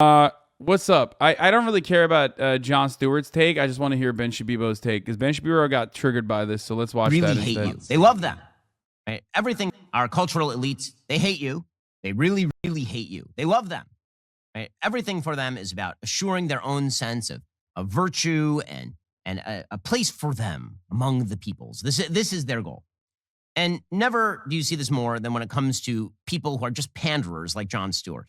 What's up? I don't really care about Jon Stewart's take. I just want to hear Ben Shapiro's take because Ben Shapiro got triggered by this. So let's watch really that hate instead. you. They love them. Right? Everything, our cultural elites, they hate you. They really, really hate you. They love them. Right? Everything for them is about assuring their own sense of virtue and a place for them among the peoples. This is their goal. And never do you see this more than when it comes to people who are just panderers like Jon Stewart.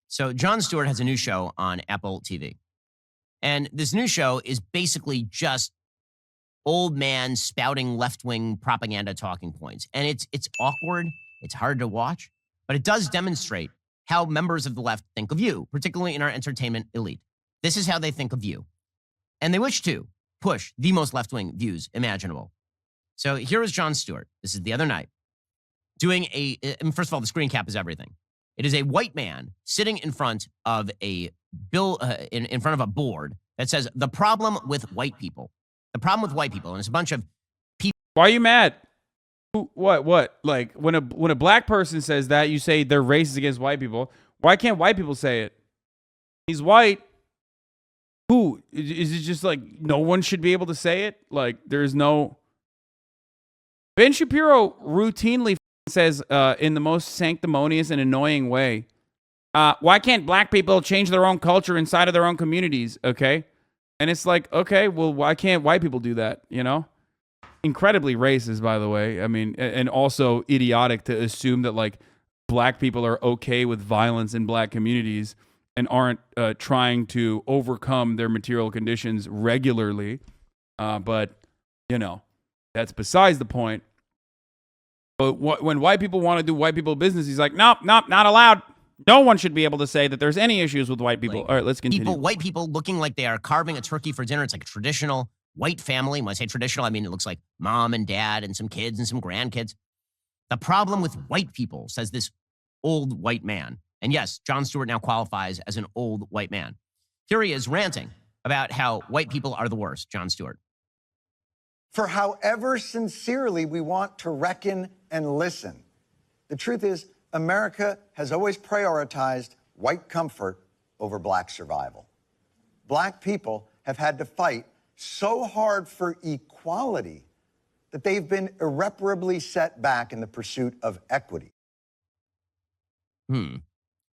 So Jon Stewart has a new show on Apple TV. And this new show is basically just old man spouting left-wing propaganda talking points. And it's awkward. It's hard to watch. But it does demonstrate how members of the left think of you, particularly in our entertainment elite. This is how they think of you. And they wish to push the most left-wing views imaginable. So here is Jon Stewart. This is the other night. Doing first of all, the screen cap is everything. It is a white man sitting in front of a bill, in front of a board that says, the problem with white people. The problem with white people. And it's a bunch of people. Why are you mad? What? Like, when a black person says that, you say they're racist against white people. Why can't white people say it? He's white. Who? Is it just like no one should be able to say it? Like, there's no... Ben Shapiro routinely says in the most sanctimonious and annoying way, why can't black people change their own culture inside of their own communities, okay? And it's like, okay, well, why can't white people do that, you know? Incredibly racist, by the way. I mean, and also idiotic to assume that, like, black people are okay with violence in black communities and aren't trying to overcome their material conditions regularly. But, you know, that's besides the point. But when white people want to do white people business, he's like, nope, not allowed. No one should be able to say that there's any issues with white people. All right, let's continue. White people looking like they are carving a turkey for dinner. It's like a traditional white family. When I say traditional, I mean it looks like mom and dad and some kids and some grandkids. The problem with white people, says this old white man. And yes, Jon Stewart now qualifies as an old white man. Here he is ranting about how white people are the worst, Jon Stewart. For however sincerely we want to reckon and listen, the truth is America has always prioritized white comfort over black survival. Black people have had to fight so hard for equality that they've been irreparably set back in the pursuit of equity.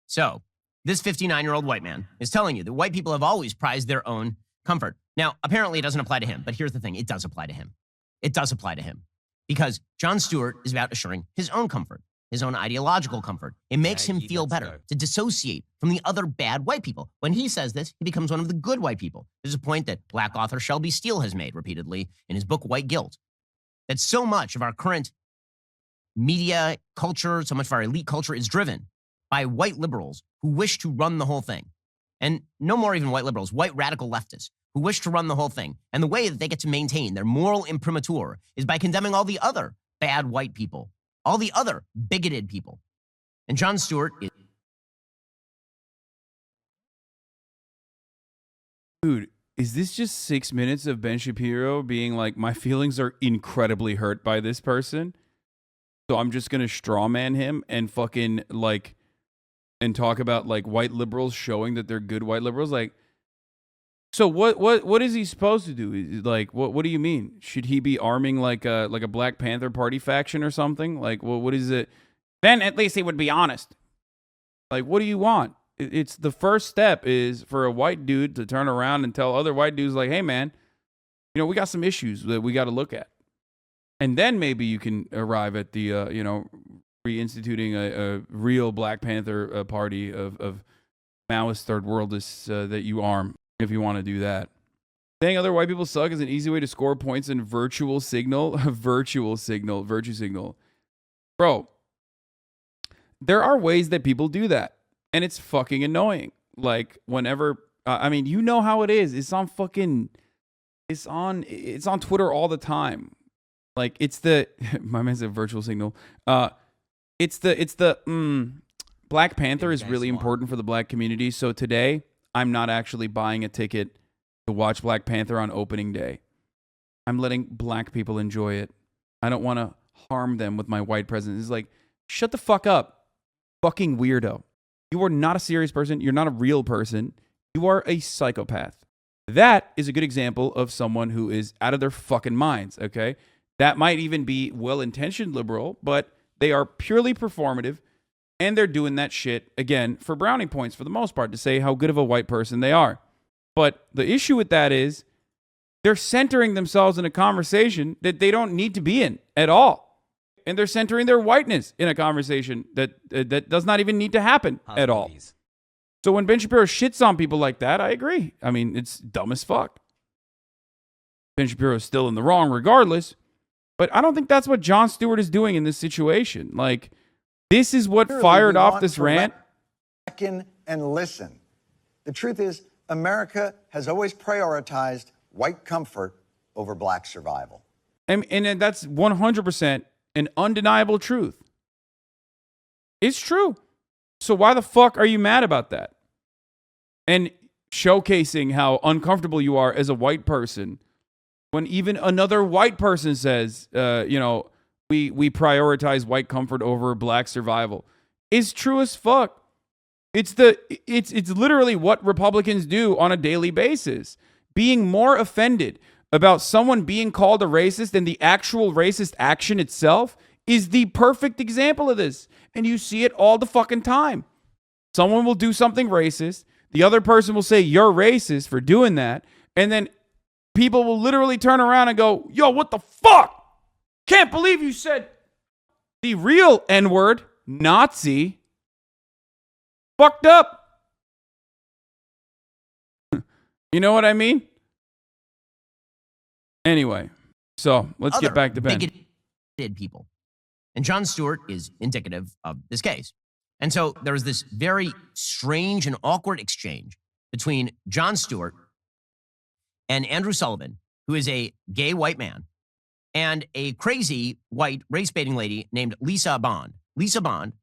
So this 59-year-old white man is telling you that white people have always prized their own comfort. Now, apparently it doesn't apply to him, but here's the thing. It does apply to him. It does apply to him because Jon Stewart is about assuring his own comfort, his own ideological comfort. It makes him feel better to dissociate from the other bad white people. When he says this, he becomes one of the good white people. There's a point that black author Shelby Steele has made repeatedly in his book, White Guilt, that so much of our current media culture, so much of our elite culture is driven by white liberals who wish to run the whole thing. And no more even white liberals, white radical leftists who wish to run the whole thing. And the way that they get to maintain their moral imprimatur is by condemning all the other bad white people, all the other bigoted people. And Jon Stewart is... Dude, is this just 6 minutes of Ben Shapiro being like, my feelings are incredibly hurt by this person, so I'm just going to straw man him and fucking like... and talk about like white liberals showing that they're good white liberals? Like, so what is he supposed to do? Like, what do you mean? Should he be arming like a Black Panther Party faction or something? Like, what is it? Then at least he would be honest. Like, what do you want? It's the first step is for a white dude to turn around and tell other white dudes like, hey man, you know, we got some issues that we got to look at. And then maybe you can arrive at the, you know, reinstituting a real Black Panther party of Maoist third worldists that you arm if you want to do that. Saying other white people suck is an easy way to score points in virtue signal. Bro, there are ways that people do that, and it's fucking annoying. Like, whenever, I mean, you know how it is. It's on Twitter all the time. Like, it's the, my man said virtual signal. It's the Black Panther is really important for the black community. So today, I'm not actually buying a ticket to watch Black Panther on opening day. I'm letting black people enjoy it. I don't want to harm them with my white presence. It's like, shut the fuck up, fucking weirdo. You are not a serious person. You're not a real person. You are a psychopath. That is a good example of someone who is out of their fucking minds, okay? That might even be well-intentioned liberal, but they are purely performative, and they're doing that shit, again, for brownie points for the most part, to say how good of a white person they are. But the issue with that is they're centering themselves in a conversation that they don't need to be in at all. And they're centering their whiteness in a conversation that does not even need to happen at all. So when Ben Shapiro shits on people like that, I agree. I mean, it's dumb as fuck. Ben Shapiro is still in the wrong regardless. But I don't think that's what Jon Stewart is doing in this situation. Like, this is what fired off this rant. Reckon and listen. The truth is, America has always prioritized white comfort over black survival. And that's 100% an undeniable truth. It's true. So why the fuck are you mad about that? And showcasing how uncomfortable you are as a white person when even another white person says, we prioritize white comfort over black survival is true as fuck. It's literally what Republicans do on a daily basis. Being more offended about someone being called a racist than the actual racist action itself is the perfect example of this. And you see it all the fucking time. Someone will do something racist. The other person will say, you're racist for doing that. And then people will literally turn around and go, yo, what the fuck? Can't believe you said the real N-word, Nazi. Fucked up. You know what I mean? Anyway, so let's get back to Ben. Bigoted people. And Jon Stewart is indicative of this case. And so there was this very strange and awkward exchange between Jon Stewart and Andrew Sullivan, who is a gay white man, and a crazy white race-baiting lady named Lisa Bond. Lisa Bond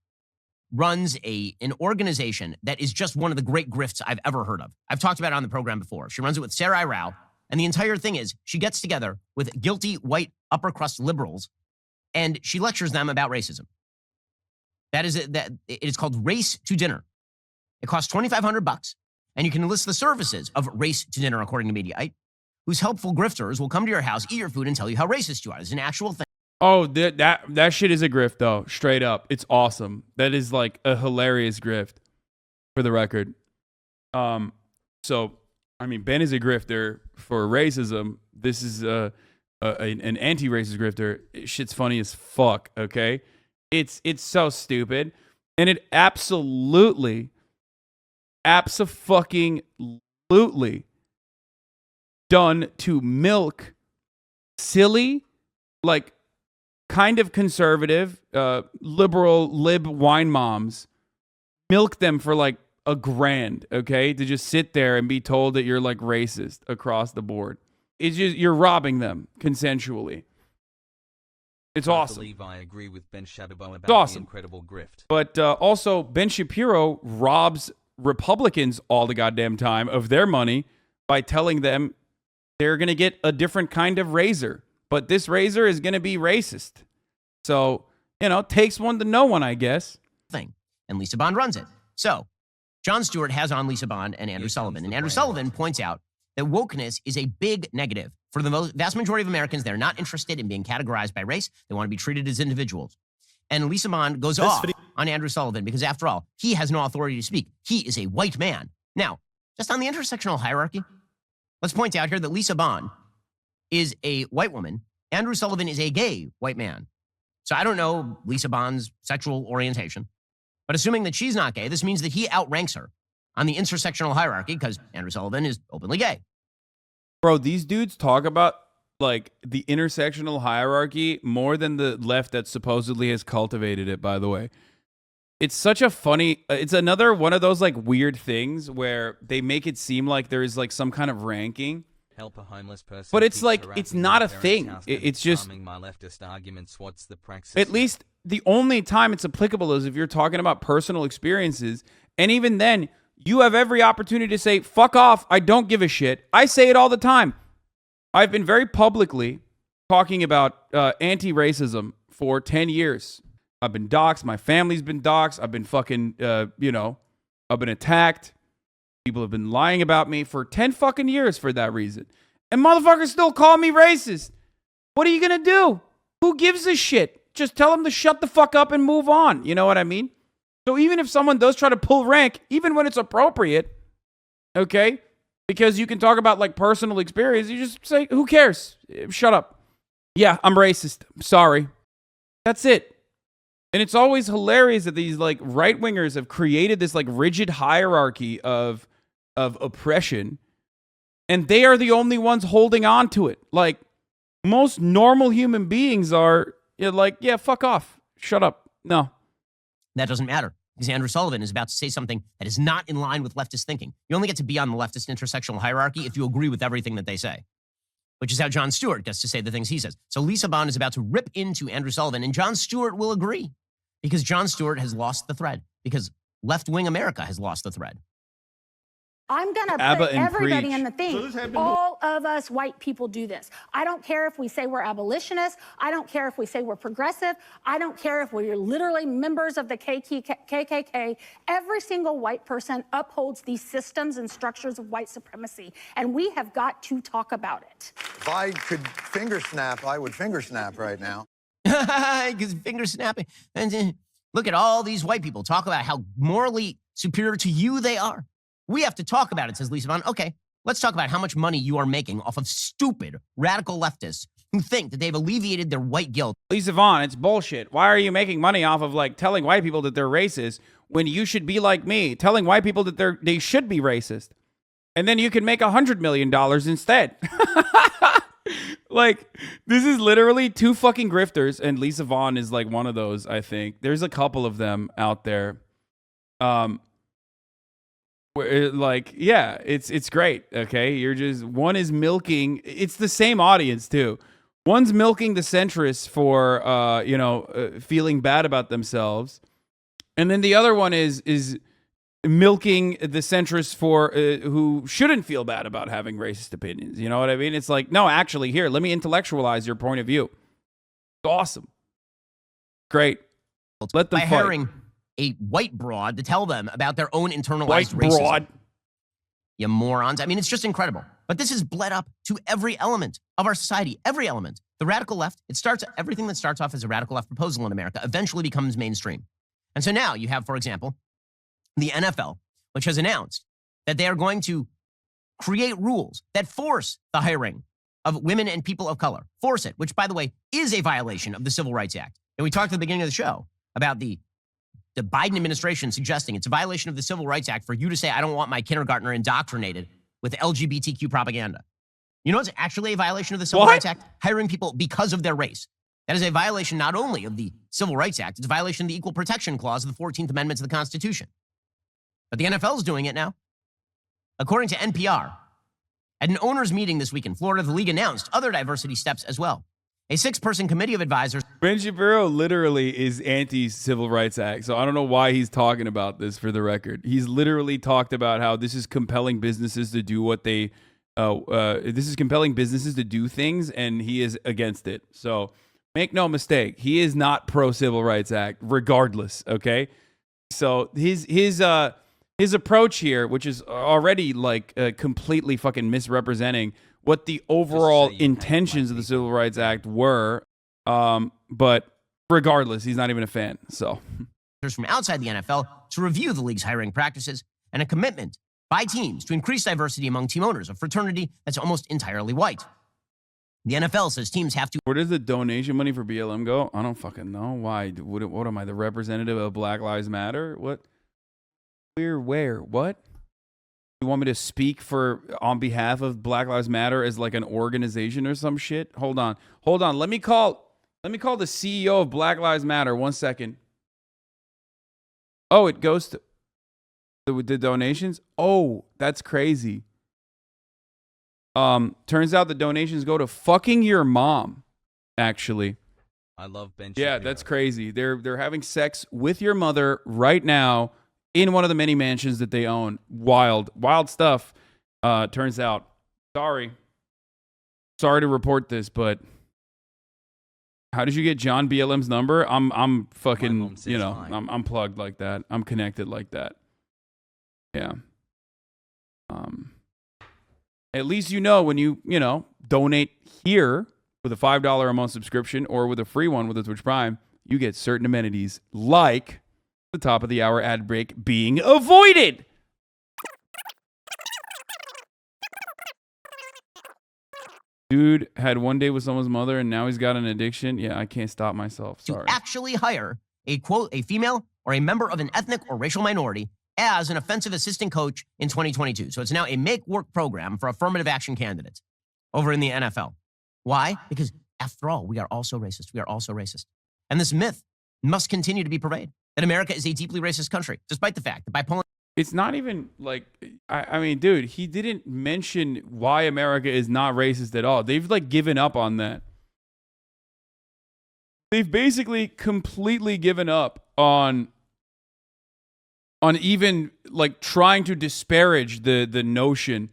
runs an organization that is just one of the great grifts I've ever heard of. I've talked about it on the program before. She runs it with Sarai Rao, and the entire thing is she gets together with guilty white upper crust liberals, and she lectures them about racism. That it is called Race to Dinner. It costs $2,500, and you can enlist the services of Race to Dinner, according to Mediaite, whose helpful grifters will come to your house, eat your food, and tell you how racist you are. It's an actual thing. Oh, that shit is a grift, though. Straight up. It's awesome. That is like a hilarious grift, for the record. So, I mean, Ben is a grifter for racism. This is an anti-racist grifter. Shit's funny as fuck, okay? It's so stupid. And it absolutely done to milk silly, like, kind of conservative, liberal, lib wine moms. Milk them for like $1,000, okay? To just sit there and be told that you're like racist across the board. It's just, you're robbing them consensually. It's awesome. I believe I agree with Ben Shapiro about the incredible grift. But also, Ben Shapiro robs Republicans all the goddamn time of their money by telling them they're going to get a different kind of razor. But this razor is going to be racist. So, takes one to know one, I guess. And Lisa Bond runs it. So, Jon Stewart has on Lisa Bond and Andrew Sullivan. And Andrew Sullivan points out that wokeness is a big negative. For the vast majority of Americans, they're not interested in being categorized by race. They want to be treated as individuals. And Lisa Bond goes off on Andrew Sullivan because, after all, he has no authority to speak. He is a white man. Now, just on the intersectional hierarchy, let's point out here that Lisa Bond is a white woman. Andrew Sullivan is a gay white man. So I don't know Lisa Bond's sexual orientation. But assuming that she's not gay, this means that he outranks her on the intersectional hierarchy because Andrew Sullivan is openly gay. Bro, these dudes talk about like the intersectional hierarchy more than the left that supposedly has cultivated it, by the way. It's such a funny, it's another one of those like weird things where they make it seem like there is like some kind of ranking. Help a homeless person, but it's like, it's not a thing. It's just, my leftist arguments. What's the praxis? At least the only time it's applicable is if you're talking about personal experiences. And even then, you have every opportunity to say, fuck off, I don't give a shit. I say it all the time. I've been very publicly talking about anti-racism for 10 years. I've been doxxed. My family's been doxxed. I've been fucking, I've been attacked. People have been lying about me for 10 fucking years for that reason. And motherfuckers still call me racist. What are you going to do? Who gives a shit? Just tell them to shut the fuck up and move on. You know what I mean? So even if someone does try to pull rank, even when it's appropriate, okay, because you can talk about like personal experience, you just say, who cares? Shut up. Yeah, I'm racist. Sorry. That's it. And it's always hilarious that these like right-wingers have created this like rigid hierarchy of oppression, and they are the only ones holding on to it. Like, most normal human beings are like, yeah, fuck off. Shut up. No. That doesn't matter, because Andrew Sullivan is about to say something that is not in line with leftist thinking. You only get to be on the leftist intersectional hierarchy if you agree with everything that they say, which is how Jon Stewart gets to say the things he says. So Lisa Bond is about to rip into Andrew Sullivan, and Jon Stewart will agree, because Jon Stewart has lost the thread, because left-wing America has lost the thread. I'm going to put everybody in the thing. All of us white people do this. I don't care if we say we're abolitionists. I don't care if we say we're progressive. I don't care if we're literally members of the KKK. Every single white person upholds these systems and structures of white supremacy, and we have got to talk about it. If I could finger snap, I would finger snap right now. Because finger snapping. And look at all these white people talk about how morally superior to you they are. We have to talk about it, says Lisa Bond. Okay, let's talk about how much money you are making off of stupid radical leftists who think that they've alleviated their white guilt. Lisa Vaughn, it's bullshit. Why are you making money off of like telling white people that they're racist when you should be like me, telling white people that they should be racist, and then you can make $100 million instead? Like, this is literally two fucking grifters, and Lisa Vaughn is like one of those. I think there's a couple of them out there. Like, yeah, it's great. Okay, you're just, one is milking. It's the same audience too. One's milking the centrists for feeling bad about themselves, and then the other one is milking the centrists for who shouldn't feel bad about having racist opinions. You know what I mean? It's like, no, actually, here, let me intellectualize your point of view. It's awesome, great. Let them by fight. Hiring a white broad to tell them about their own internalized White racism. broad. You morons. I mean, it's just incredible. But this has bled up to every element of our society, every element. The radical left, everything that starts off as a radical left proposal in America eventually becomes mainstream. And so now you have, for example, the NFL, which has announced that they are going to create rules that force the hiring of women and people of color. Force it, which, by the way, is a violation of the Civil Rights Act. And we talked at the beginning of the show about the Biden administration suggesting it's a violation of the Civil Rights Act for you to say, I don't want my kindergartner indoctrinated with LGBTQ propaganda. You know what's actually a violation of the Civil Rights Act? Hiring people because of their race. That is a violation not only of the Civil Rights Act, it's a violation of the Equal Protection Clause of the 14th Amendment to the Constitution. But the NFL is doing it now. According to NPR, at an owners' meeting this week in Florida, the league announced other diversity steps as well. A 6-person committee of advisors. Ben Shapiro literally is anti-Civil Rights Act, so I don't know why he's talking about this for the record. He's literally talked about how this is compelling businesses to do what they, this is compelling businesses to do things, and he is against it. So make no mistake, he is not pro-Civil Rights Act, regardless, okay? So his approach here, which is already like completely fucking misrepresenting what the overall intentions of the Civil Rights Act were, but regardless, he's not even a fan. So, from outside the NFL to review the league's hiring practices, and a commitment by teams to increase diversity among team owners, a fraternity that's almost entirely white. The NFL says teams have to. Where does the donation money for BLM go? I don't fucking know. Why? What am I, the representative of Black Lives Matter? What? Where? What? You want me to speak on behalf of Black Lives Matter as like an organization or some shit? Hold on. Let me call the CEO of Black Lives Matter. 1 second. Oh, it goes to the donations. Oh, that's crazy. Turns out the donations go to fucking your mom. Actually, I love Ben Shapiro. Yeah, that's crazy. They're having sex with your mother right now in one of the many mansions that they own. Wild stuff. Turns out. Sorry to report this, but how did you get John BLM's number? I'm fucking, I'm plugged like that. I'm connected like that. Yeah. At least you know when you donate here with a $5 a month subscription or with a free one with a Twitch Prime, you get certain amenities like the top of the hour ad break being avoided. Dude had one day with someone's mother and now he's got an addiction. Yeah, I can't stop myself. Sorry. To actually hire a female or a member of an ethnic or racial minority as an offensive assistant coach in 2022. So it's now a make work program for affirmative action candidates over in the NFL. Why? Because after all, we are also racist. We are also racist. And this myth must continue to be pervaded that America is a deeply racist country, despite the fact that by pulling. It's not even like, I mean, dude, he didn't mention why America is not racist at all. They've like given up on that. They've basically completely given up on even like trying to disparage the notion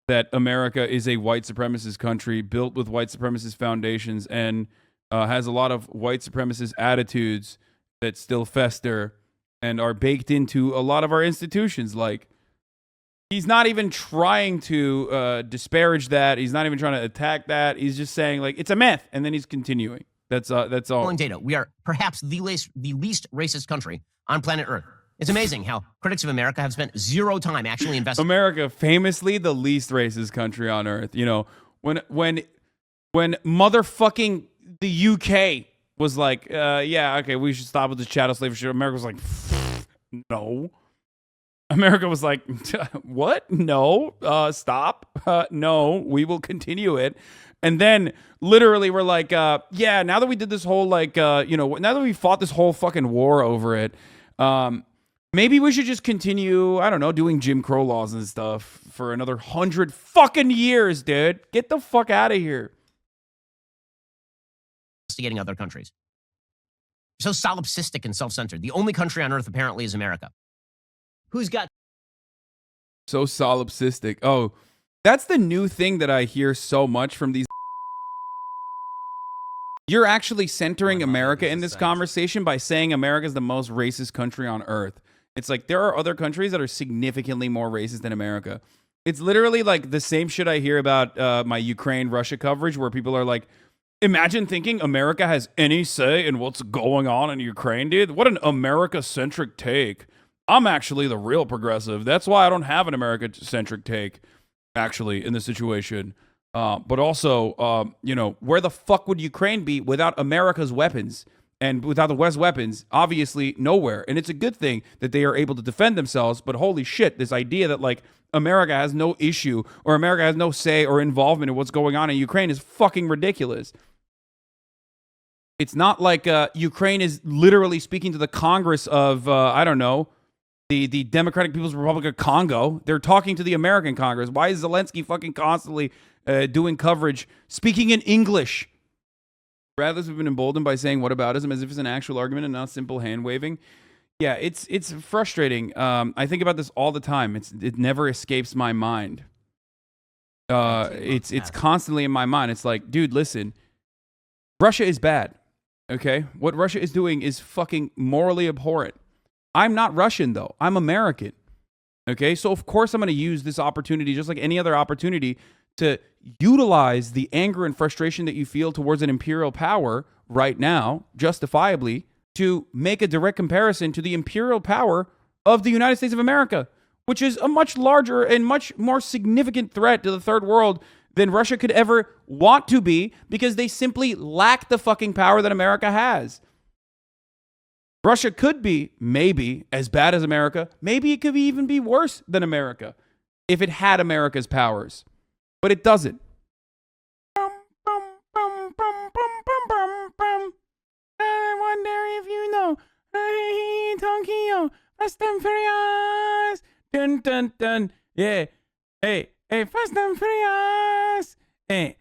that America is a white supremacist country built with white supremacist foundations and has a lot of white supremacist attitudes that still fester and are baked into a lot of our institutions. Like, he's not even trying to disparage that. He's not even trying to attack that. He's just saying like it's a myth, and then he's continuing. That's all. Data. We are perhaps the least racist country on planet Earth. It's amazing how critics of America have spent zero time actually investing. America, famously the least racist country on earth. You know, when motherfucking the UK was like, yeah, okay, we should stop with this chattel slave shit. America was like, no. America was like, what? No, stop. No, we will continue it. And then literally we're like, yeah, now that we did this whole now that we fought this whole fucking war over it, maybe we should just continue, I don't know, doing Jim Crow laws and stuff for another 100 fucking years, dude. Get the fuck out of here. Investigating other countries. So solipsistic and self-centered. The only country on earth apparently is America. Who's got... So solipsistic. Oh, that's the new thing that I hear so much from these... You're actually centering America in this conversation by saying America is the most racist country on earth. It's like there are other countries that are significantly more racist than America. It's literally like the same shit I hear about my Ukraine-Russia coverage where people are like, imagine thinking America has any say in what's going on in Ukraine, dude. What an America-centric take. I'm actually the real progressive. That's why I don't have an America-centric take, actually, in this situation. But also, where the fuck would Ukraine be without America's weapons? And without the West's weapons, obviously nowhere. And it's a good thing that they are able to defend themselves. But holy shit, this idea that like America has no issue or America has no say or involvement in what's going on in Ukraine is fucking ridiculous. It's not like Ukraine is literally speaking to the Congress of, I don't know, the Democratic People's Republic of Congo. They're talking to the American Congress. Why is Zelensky fucking constantly doing coverage, speaking in English? Rather have been emboldened by saying whataboutism as if it's an actual argument and not simple hand waving. Yeah, it's frustrating. I think about this all the time. It never escapes my mind. It's constantly in my mind. It's like, dude, listen, Russia is bad. Okay, what Russia is doing is fucking morally abhorrent. I'm not Russian though. I'm American. Okay, so of course I'm going to use this opportunity, just like any other opportunity, to utilize the anger and frustration that you feel towards an imperial power right now, justifiably, to make a direct comparison to the imperial power of the United States of America, which is a much larger and much more significant threat to the third world than Russia could ever want to be, because they simply lack the fucking power that America has. Russia could be, maybe, as bad as America. Maybe it could even be worse than America if it had America's powers. But it doesn't. I wonder if you know. Tokyo, Fast and Furious. Dun dun dun. Yeah. Hey, Fast and Furious. Hey.